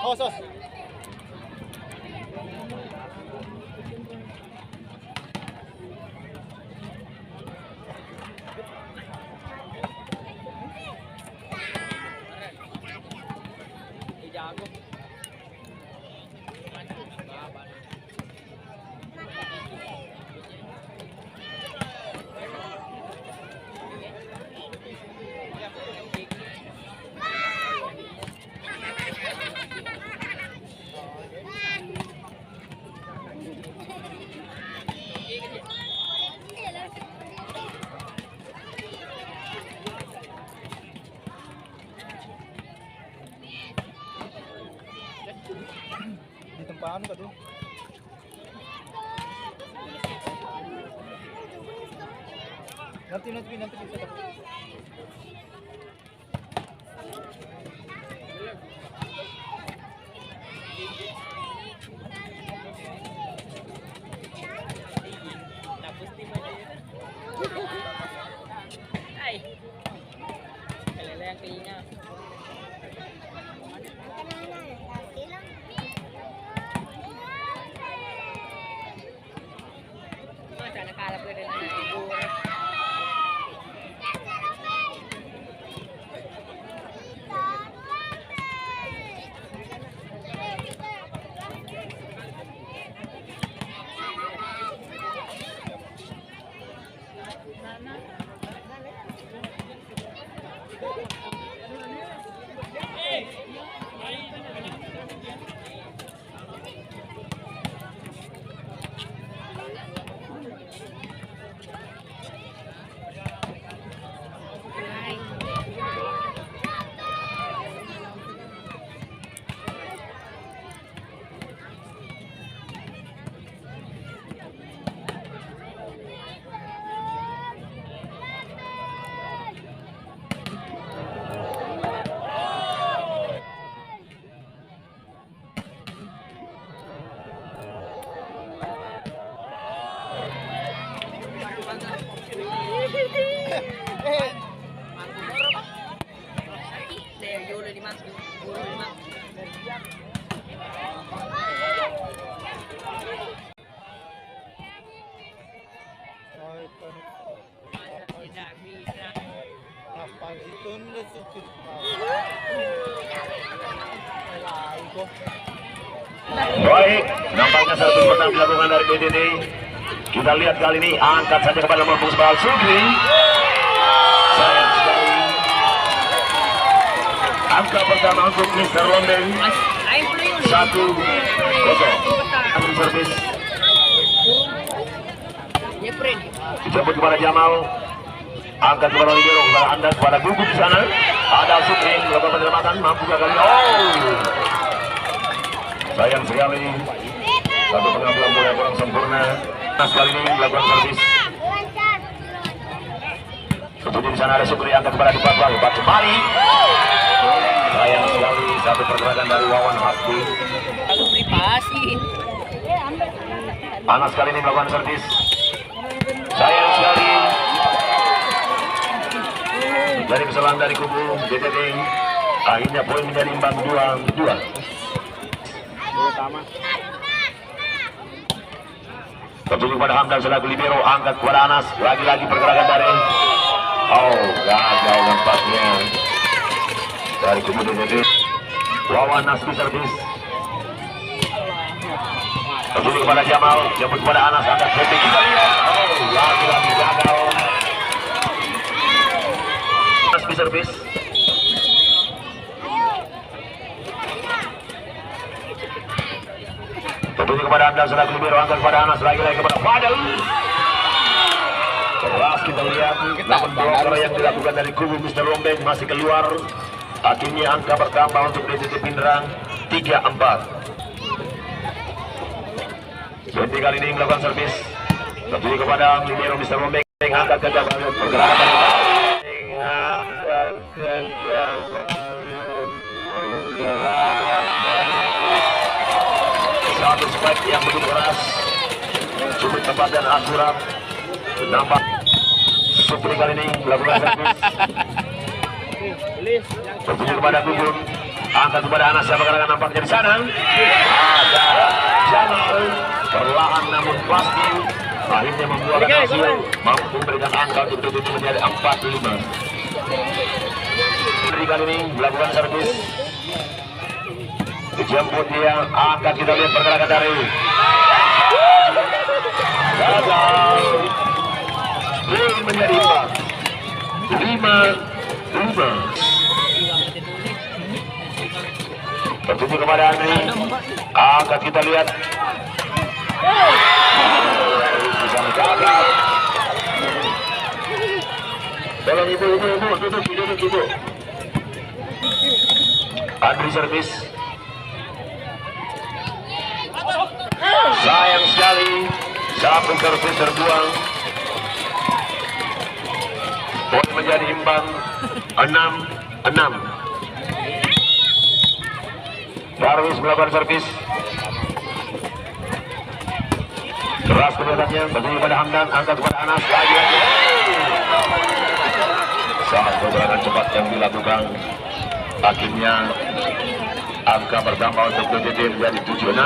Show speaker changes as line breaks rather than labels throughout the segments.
Awas, awas. Di tempaan ka tuh. Nanti bisa dapat.
Baik, nampaknya satu menang dilakukan dari BDD. Kita lihat kali ini angkat saja kepada nomor punggung sebelah Sugri. Sayang sekali. Angka pertama untuk Mr. Londeng 1-0. Angkat servis. Dijemput kepada Jamal. Angkat kepada Libero, kepada Anda, kepada Gugu di sana. Ada Sugri melakukan penyelamatan, mampu kali. Oh, sayang sekali. Satu pengambilan bola kurang sempurna. Nah, sekali ini melakukan servis. Kemudian di sana ada Sugri, angkat kepada Dipak Baru, Pak Cemari. Sayang sekali satu pergerakan dari Wawan Hasbi. Panas sekali ini melakukan servis. Sayang sekali. Dari kesalahan dari kubu BTD, akhirnya poin menjadi imbang 2-2. Tertuju kepada Hamdan selaku libero, angkat kepada Anas, lagi-lagi pergerakan dari gagal nampaknya dari kubu BTD. Wawan Nasbi servis. Tertuju kepada Jamal, jemput kepada Anas, angkat pendek. Lagi-lagi gagal. Nasbi servis. Tertuju kepada Anda selaku libero, angkat kepada Anas, lagi-lagi kepada Fadel. Keras kita lihat, namun bloker yang dilakukan dari kubu Mr. Lombeng masih keluar. Akhirnya angka bertambah untuk DCT Pindrang 3-4. Jadi kali ini melakukan servis. Tertuju kepada libero Mr. Lombeng, angkat ke jabatan pergerakan. Satu spike yang begitu keras, cukup tepat dan akurat. Nampak Supri kali ini melakukan servis. Tertuju kepada Gugun, Angkat kepada Anas, siapa gerangan nampaknya di sana. Ada Jamal perlahan namun pasti akhirnya membuahkan hasil, mampu memberikan angka untuk PTT menjadi 4-5. Kali ini melakukan servis, dijemput dia, angkat, kita lihat pergerakan dari gagal. Poin menjadi 5-5. Tertuju kepada Andri, angkat, kita lihat bisa gagal. Tolong ibu, duduk ibu. Andri servis, sayang sekali satu servis terbuang. Poin menjadi imbang 6-6. Darwis melakukan servis keras kebetulannya, bertemu pada Hamdan, angkat kepada Anas, lagi. Saat pergerakan cepat yang dilakukan, akhirnya angka bertambah untuk PTT menjadi 7-6.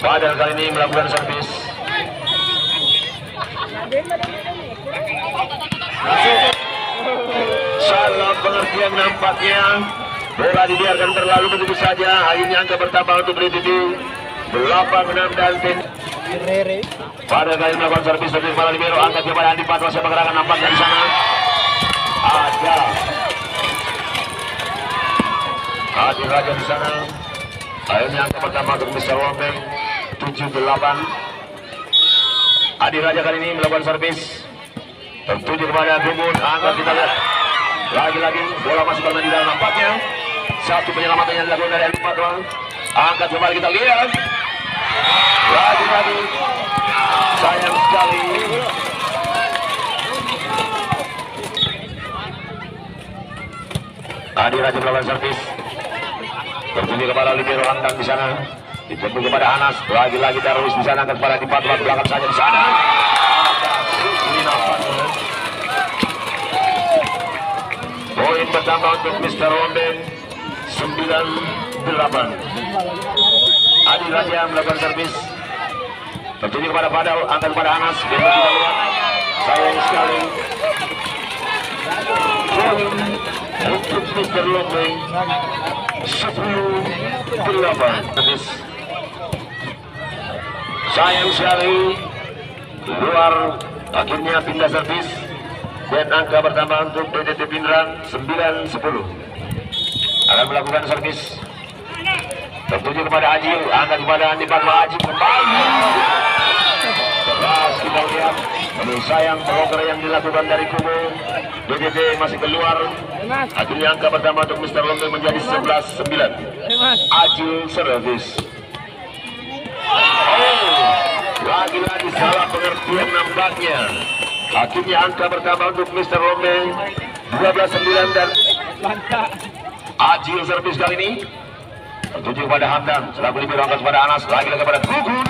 Pada kali ini melakukan servis. Salah pengertian nampaknya, bola dibiarkan berlalu begitu saja. Akhirnya angka bertambah untuk PTT 8-6 dan pada kali melakukan servis dari kepala libero, angkat kepada Andi Patwa, siapa gerangan nampaknya di sana. Ada Adi Raja di sana. Akhirnya angka pertama untuk Mr. Lombeng 7-8. Adi Raja kali ini melakukan servis tertuju kepada Gumun, angkat, kita lihat lagi-lagi bola masih bermain di dalam nampaknya. Satu penyelamatan yang dilakukan dari Andi Patwa, angkat kembali, kita lihat lagi-lagi. Sayang sekali Adi Raja melakukan servis tertuju kepada libero Hamdan di sana, dijemput kepada Anas, lagi-lagi Darwis di sana, angkat kepada di Patwa, belakang saja di sana. Poin bertambah untuk Mr. Ronden 9-8. Adi Raja melakukan servis tertuju kepada Padal, angkat kepada Anas, sayang sekali. Poin untuk Mr. Lombeng 10-8. Sayang sekali keluar, akhirnya pindah servis dan angka bertambah untuk PTT Pindrang 9-10. Akan melakukan servis tertuju kepada Ajil, angkat kepada Andi Patwa, Ajil kembali. Keras kita lihat, namun sayang bloker yang dilakukan dari kubu PTT masih keluar. Akhirnya angka pertama untuk Mr. Lombeng menjadi 11-9. Ajil servis. Lagi-lagi salah pengertian nampaknya. Akhirnya angka pertama untuk Mr. Lombeng 12-9 dan Ajil servis kali ini tertuju kepada Hamdan, selaku libero, angkat kepada Anas, lagi-lagi kepada Gugun.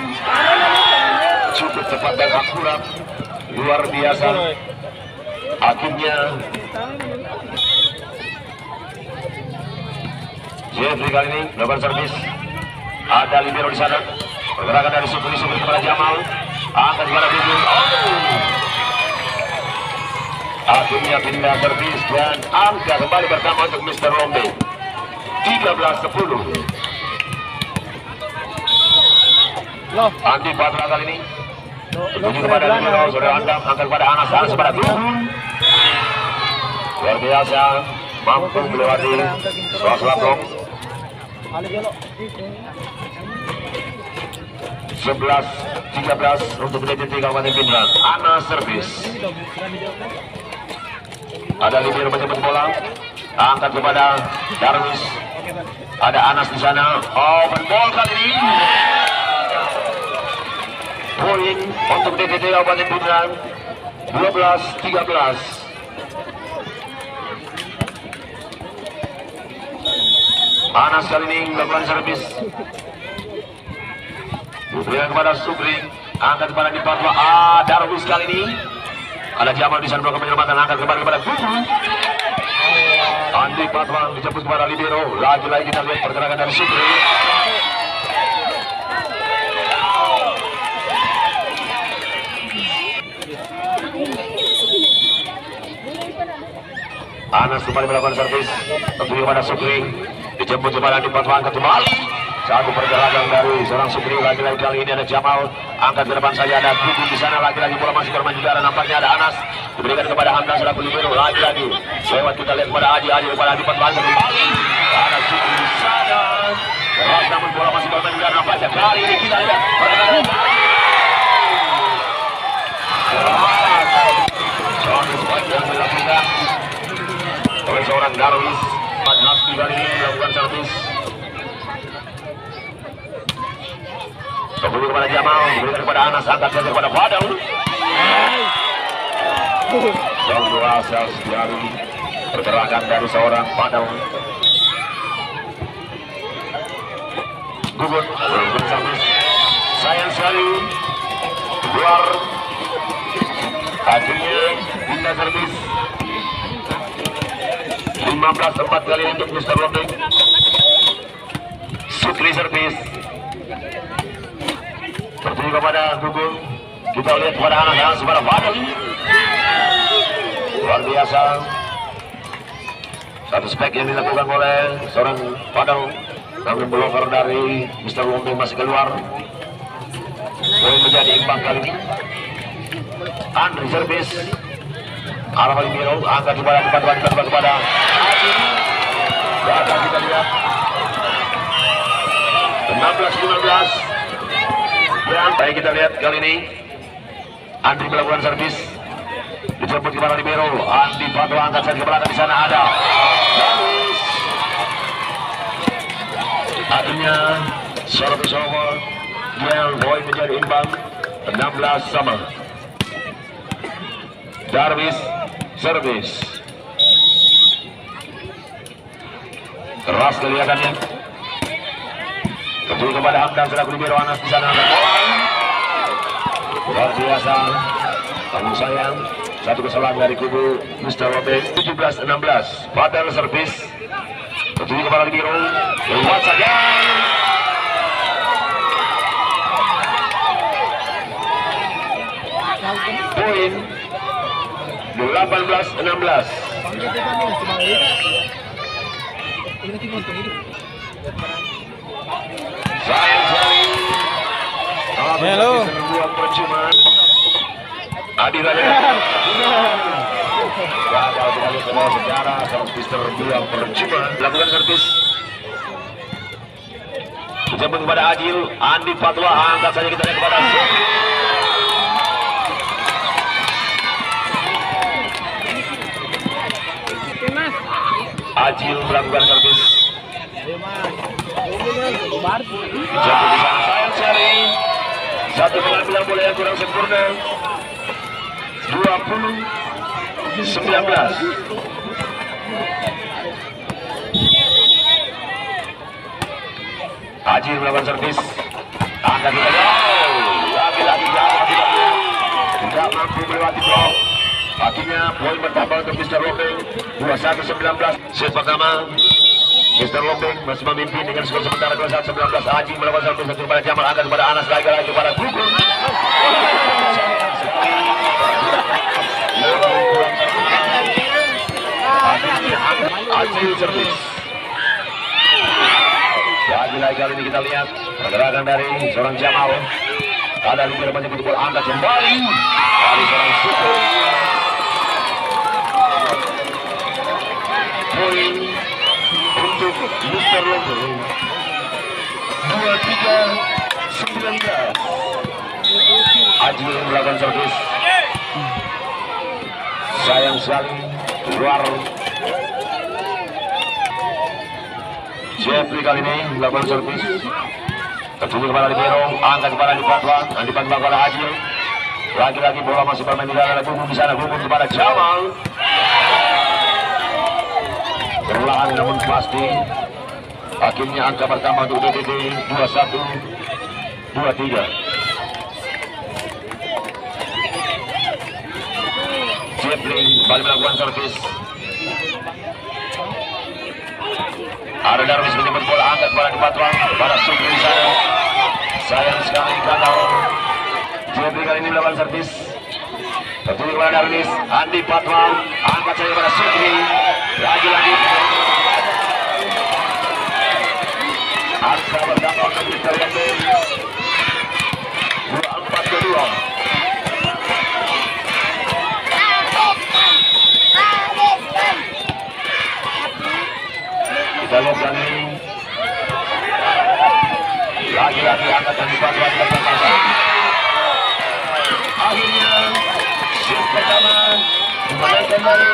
Cukup cepat dan akurat, luar biasa. Akhirnya Jeffrey kali ini melakukan servis. Ada libero di sana, pergerakan dari Supri kepada Jamal, angkat kepada Gugun. Akhirnya pindah servis dan angka kembali pertama untuk Mr. Lombeng 13-10. Andi Patra kali ini tertuju kepada libero, saudara Andam, angkat kepada Anas, Anas kepada Gugun. Luar biasa, mampu melewati sela-sela blok. 11-13 untuk PTT Kabupaten Pindrang. Anas servis. Ada libero menjemput bola, angkat kepada Darwis. Ada Anas di sana. Open ball kali ini. Poin untuk PTT Kabupaten Pindrang 12-13. Anas kali ini melakukan servis. Berikan kepada Supri, angkat kepada di Patwa. Darwis kali ini. Ada Jamal di sana melakukan penyelamatan, angkat kembali kepada Gugun. Andi Patwang dijemput kepada libero. Lagi-lagi kita lihat pergerakan dari Sukri. Anas kembali melakukan servis tentunya kepada Sukri, dijemput kepada Andi Patwang kembali. Satu pergerakan dari seorang Sukri. Lagi-lagi kali ini ada Jamal, angkat ke depan saja ada Gugu di sana. Lagi-lagi bola masih bermain di udara, nampaknya ada Anas, diberikan kepada Hamdan selaku libero. Lagi-lagi lewat kita lihat kepada Aji kepada Andi Patwang kembali. Ada Sukri di sana. Keras namun bola masih bermain di udara, nampaknya kali ini kita lihat pergerakan yang dilakukan oleh seorang Darwis. Nasbi kali ini melakukan servis. Kembali kepada Jamal, diberikan kepada Anas, angkat saja kepada Fadel. Yang luasa sekali pergerakan dari seorang Fadel. Gugun, melakukan servis. Sayang sekali keluar. Akhirnya pindah servis. 15-4 kali untuk Mr. London. Sukri servis. Tertuju kepada Gugun. Kita lihat kepada anak-anak kepada Fadel. Luar biasa. Satu spek yang dilakukan oleh seorang Fadel. Namun blocker dari Mr. London masih keluar. Boleh menjadi imbang kali ini. Andri servis. Arah Libero, angkat kepada kepada Aji. Kita lihat 16-15. Dan baik kita lihat kali ini Andri melakukan servis, dijemput kepada Libero. Andi Patwa angkat saja ke belakang, di sana ada Darwis. Akhirnya servis over yang boy menjadi imbang 16-sama. Darwis servis keras kelihatannya. Kembali kepada Hamdan selaku libero. Anas di sana angkat bola. Luar biasa. Namun sayang satu kesalahan dari kubu Mr. Robin. 17-16. Fadel servis. Kembali kepada libero. Lewat saja. Poin 18-16. Sayang sekali.
Halo.
Buang percuma. Adi Raja. Gagal sekali kedua secara servis terbuang percuma. Lakukan servis. Dijemput kepada Adil. Andi Patwa angkat saja kita lihat kepada Sukri. Ajil melakukan servis. Jatuh di sana, sayang sekali. Satu pengambilan bola yang kurang sempurna. 20-19. Ajil melakukan servis. Angkat kita. Lagi-lagi tidak mampu melewati blok. Akhirnya poin bertambah untuk Mr. Lombeng 21-19. Set pertama Mr. Lombeng masih memimpin dengan skor sementara 21-19. Aji melakukan satu kepada Jamal, angkat kepada Anas, lagi-lagi kepada Gugun. Aji servis. Lagi-lagi kali ini kita lihat pergerakan dari seorang Jamal. Ada di depan yang bola, angkat kembali dari seorang Sukri. Poin untuk Mr. Lombeng 23-19. Aji melakukan servis. Sayang sekali keluar. Jeffrey kali ini melakukan servis. Tertuju kepada libero, angkat kepada Andi Patwa. Andi Patwa kepada Aji. Lagi-lagi bola masih bermain di dalam. Gugun di sana, Gugun kepada Jamal. Perlahan namun pasti. Akhirnya angka pertama untuk DBD 21-23. Jeffrey kembali melakukan servis. Ada Darwis menyebut bola angkat bola di Patwang pada Sukri di sana. Sayang sekali gagal. Jeffrey kali ini melakukan servis. Tertuju kepada Darwis. Andi Patwang angkat saja pada Sukri. Lagi-lagi. Angka berdampak untuk Mister Yandel. 24-2. Kita lihat kali lagi-lagi angkat dan dipasang ke pasang. Akhirnya shift pertama dimenangkan dari